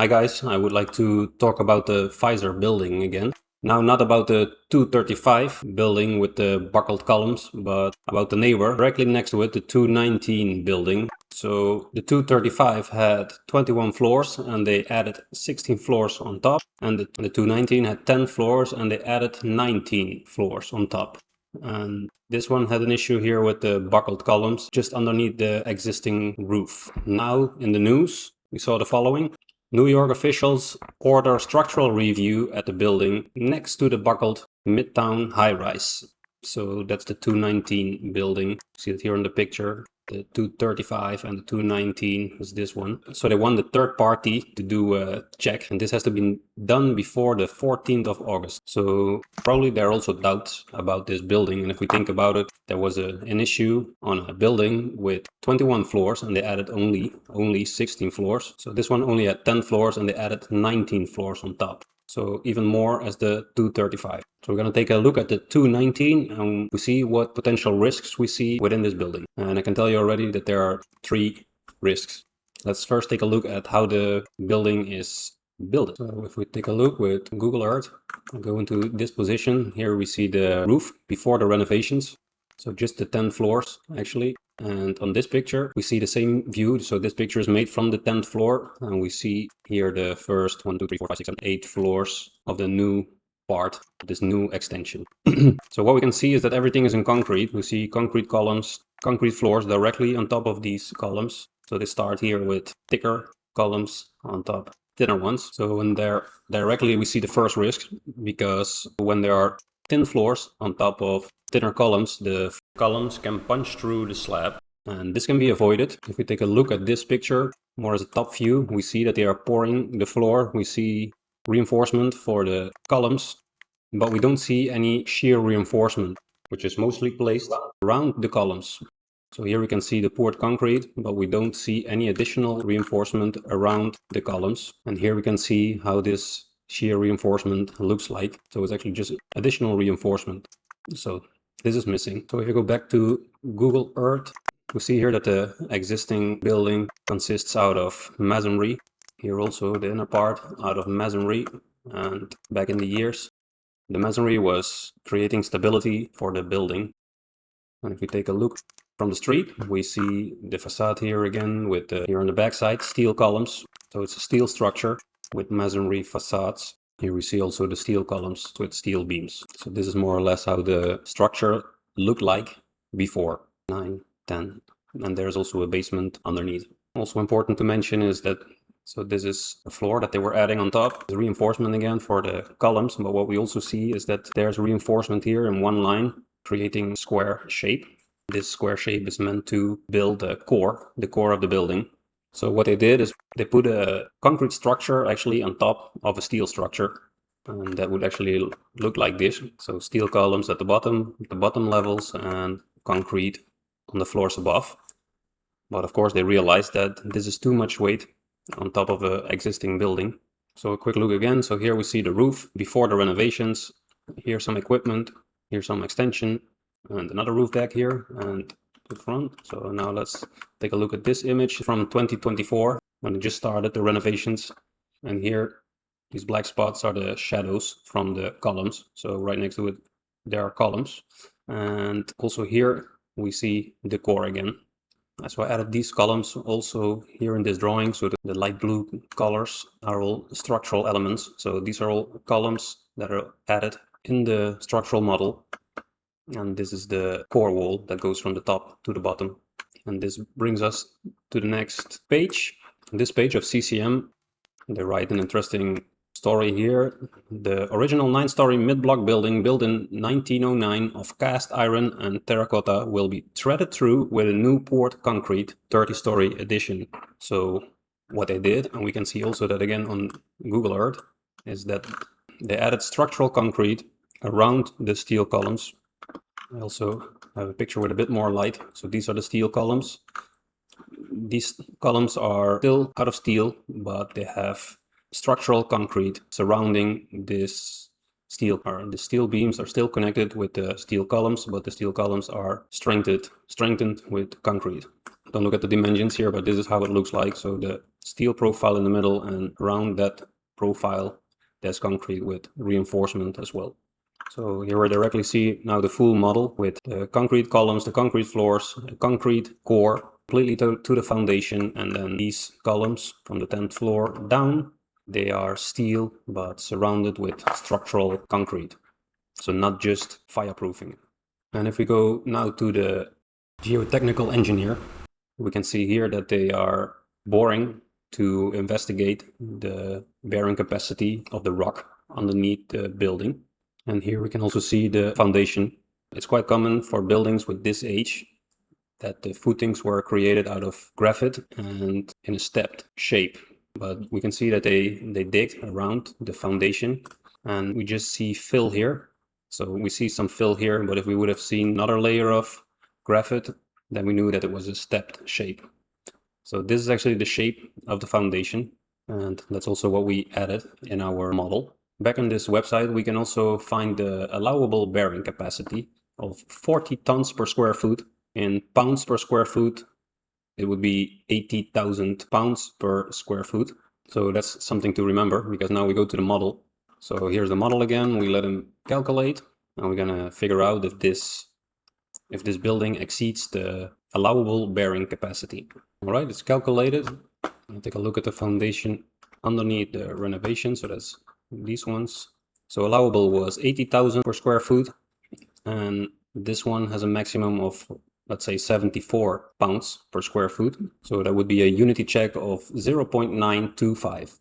Hi guys, I would like to talk about the Pfizer building again. Now, not about the 235 building with the buckled columns, but about the neighbor directly next to it, the 219 building. So the 235 had 21 floors and they added 16 floors on top, and the 219 had 10 floors and they added 19 floors on top. And this one had an issue here with the buckled columns just underneath the existing roof. Now in the news, we saw the following. New York officials order structural review at the building next to the buckled Midtown high-rise. So that's the 219 building. See it here in the picture. The 235 and the 219 is this one. So they want the third party to do a check, and this has to be done before the 14th of August. So probably there are also doubts about this building. And if we think about it, there was an issue on a building with 21 floors and they added only 16 floors. So this one only had 10 floors and they added 19 floors on top. So even more as the 235. So we're going to take a look at the 219 and we see what potential risks we see within this building. And I can tell you already that there are 3 risks. Let's first take a look at how the building is built. So if we take a look with Google Earth, I'll go into this position. Here we see the roof before the renovations. So just the 10 floors actually. And on this picture, we see the same view. So this picture is made from the 10th floor. And we see here the first 1, 2, 3, 4, 5, 6, 7, 8 floors of the new part, this new extension. So what we can see is that everything is in concrete. We see concrete columns, concrete floors directly on top of these columns. So they start here with thicker columns on top, thinner ones. So when they're directly, we see the first risk, because when there are thin floors on top of thinner columns, the columns can punch through the slab, and this can be avoided. If we take a look at this picture more as a top view, we see that they are pouring the floor. We see reinforcement for the columns, but we don't see any shear reinforcement, which is mostly placed around the columns. So here we can see the poured concrete, but we don't see any additional reinforcement around the columns. And here we can see how this shear reinforcement looks like. So it's actually just additional reinforcement. So this is missing. So if you go back to Google Earth, we see here that the existing building consists out of masonry. Here also the inner part out of masonry, and back in the years, the masonry was creating stability for the building. And if we take a look from the street, we see the facade here again with here on the backside steel columns. So it's a steel structure with masonry facades. Here we see also the steel columns with steel beams. So this is more or less how the structure looked like before 9, 10. And there's also a basement underneath. Also important to mention is that, so this is a floor that they were adding on top. The reinforcement again for the columns, but what we also see is that there's reinforcement here in one line, creating square shape. This square shape is meant to build the core of the building. So what they did is they put a concrete structure actually on top of a steel structure, and that would actually look like this. So steel columns at the bottom levels, and concrete on the floors above. But of course they realized that this is too much weight on top of an existing building. So a quick look again. So here we see the roof before the renovations. Here's some equipment, here's some extension, and another roof deck here, and the front. So now let's take a look at this image from 2024 when they just started the renovations. And here, these black spots are the shadows from the columns. So right next to it, there are columns. And also here we see the core again. So I added these columns also here in this drawing. So the light blue colors are all structural elements. So these are all columns that are added in the structural model. And this is the core wall that goes from the top to the bottom. And this brings us to the next page. This page of CCM, they write an interesting story here. The original 9-story mid-block building built in 1909 of cast iron and terracotta will be threaded through with a new poured concrete 30-story addition. So what they did, and we can see also that again on Google Earth, is that they added structural concrete around the steel columns. I also have a picture with a bit more light. So these are the steel columns. These columns are still out of steel, but they have structural concrete surrounding this steel. The steel beams are still connected with the steel columns, but the steel columns are strengthened with concrete. Don't look at the dimensions here, but this is how it looks like. So the steel profile in the middle, and around that profile there's concrete with reinforcement as well. So here we directly see now the full model with the concrete columns, the concrete floors, the concrete core completely to the foundation, and then these columns from the 10th floor down, they are steel but surrounded with structural concrete. So not just fireproofing. And if we go now to the geotechnical engineer, we can see here that they are boring to investigate the bearing capacity of the rock underneath the building. And here we can also see the foundation. It's quite common for buildings with this age that the footings were created out of graphite and in a stepped shape. But we can see that they dig around the foundation, and we just see fill here. So we see some fill here, but if we would have seen another layer of graphite, then we knew that it was a stepped shape. So this is actually the shape of the foundation, and that's also what we added in our model. Back on this website, we can also find the allowable bearing capacity of 40 tons per square foot. In pounds per square foot, it would be 80,000 pounds per square foot. So that's something to remember, because now we go to the model. So here's the model again. We let him calculate, and we're gonna figure out if this building exceeds the allowable bearing capacity. All right, it's calculated. I'll take a look at the foundation underneath the renovation. So that's these ones. So allowable was 80,000 per square foot, and this one has a maximum of, let's say, 74 pounds per square foot. So that would be a unity check of 0.925.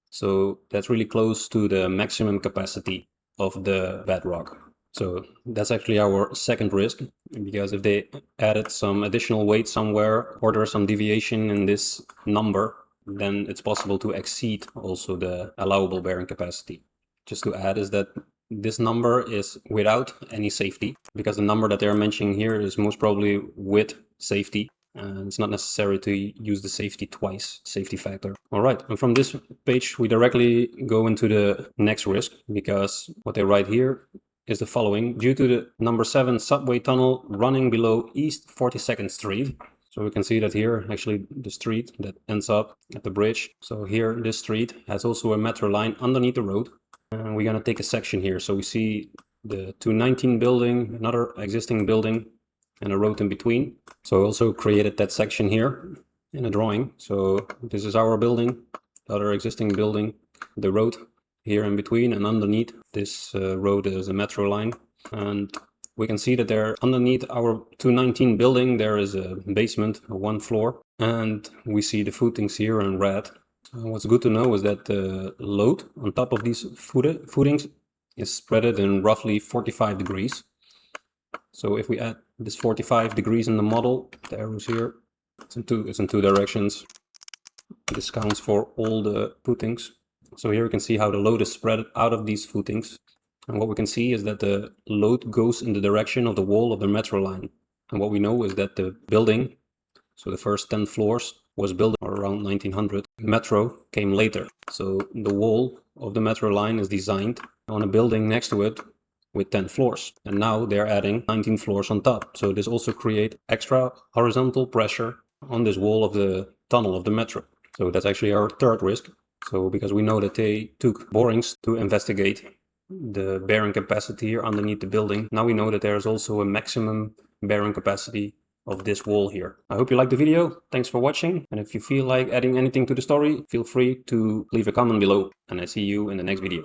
So that's really close to the maximum capacity of the bedrock. So that's actually our second risk, because if they added some additional weight somewhere, or there's some deviation in this number, then it's possible to exceed also the allowable bearing capacity. Just to add is that this number is without any safety, because the number that they're mentioning here is most probably with safety, and it's not necessary to use the safety twice, safety factor. All right, and from this page we directly go into the next risk, because what they write here is the following: due to the number 7 subway tunnel running below East 42nd Street. So we can see that here, actually the street that ends up at the bridge. So here, this street has also a metro line underneath the road. And we're gonna take a section here. So we see the 219 building, another existing building, and a road in between. So I also created that section here in a drawing. So this is our building, the other existing building, the road here in between, and underneath this road is a metro line. And we can see that there underneath our 219 building, there is a basement, one floor, and we see the footings here in red. What's good to know is that the load on top of these footings is spread in roughly 45 degrees. So if we add this 45 degrees in the model, the arrows here, it's in two directions. This counts for all the footings. So here we can see how the load is spread out of these footings. And what we can see is that the load goes in the direction of the wall of the metro line. And what we know is that the building, so the first 10 floors, was built around 1900. Metro came later. So the wall of the metro line is designed on a building next to it with 10 floors. And now they're adding 19 floors on top. So this also creates extra horizontal pressure on this wall of the tunnel of the metro. So that's actually our third risk. So because we know that they took borings to investigate the bearing capacity here underneath the building, now we know that there is also a maximum bearing capacity of this wall here. I hope you liked the video. Thanks for watching. And if you feel like adding anything to the story, feel free to leave a comment below. And I see you in the next video.